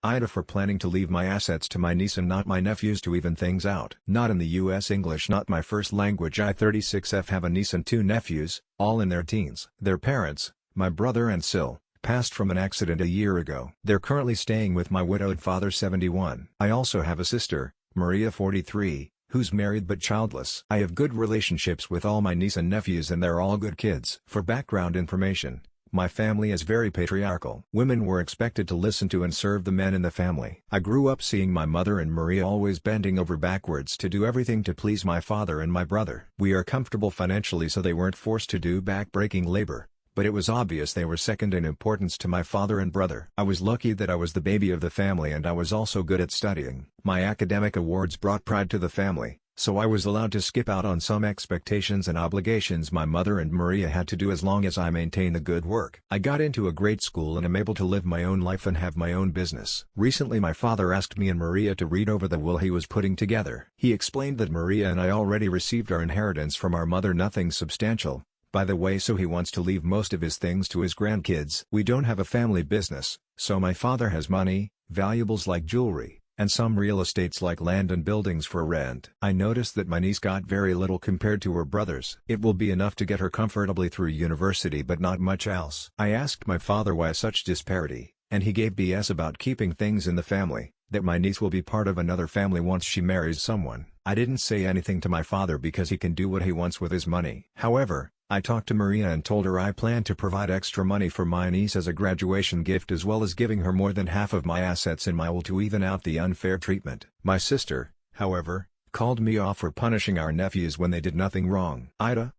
AITA for planning to leave my assets to my niece and not my nephews to even things out. Not in the US. English not my first language. I 36F have a niece and 2 nephews, all in their teens. Their parents, my brother and Sil, passed from an accident a year ago. They're currently staying with my widowed father 71. I also have a sister, Maria 43, who's married but childless. I have good relationships with all my niece and nephews and they're all good kids. For background information, my family is very patriarchal. Women were expected to listen to and serve the men in the family. I grew up seeing my mother and Maria always bending over backwards to do everything to please my father and my brother. We are comfortable financially so they weren't forced to do back-breaking labor, but it was obvious they were second in importance to my father and brother. I was lucky that I was the baby of the family and I was also good at studying. My academic awards brought pride to the family, so I was allowed to skip out on some expectations and obligations my mother and Maria had to do as long as I maintain the good work. I got into a great school and am able to live my own life and have my own business. Recently my father asked me and Maria to read over the will he was putting together. He explained that Maria and I already received our inheritance from our mother, nothing substantial, by the way, so he wants to leave most of his things to his grandkids. We don't have a family business, so my father has money, valuables like jewelry, and some real estates like land and buildings for rent. I noticed that my niece got very little compared to her brothers. It will be enough to get her comfortably through university but not much else. I asked my father why such disparity, and he gave BS about keeping things in the family, that my niece will be part of another family once she marries someone. I didn't say anything to my father because he can do what he wants with his money. However, I talked to Maria and told her I plan to provide extra money for my niece as a graduation gift as well as giving her more than half of my assets in my will to even out the unfair treatment. My sister, however, called me off for punishing our nephews when they did nothing wrong. AITA,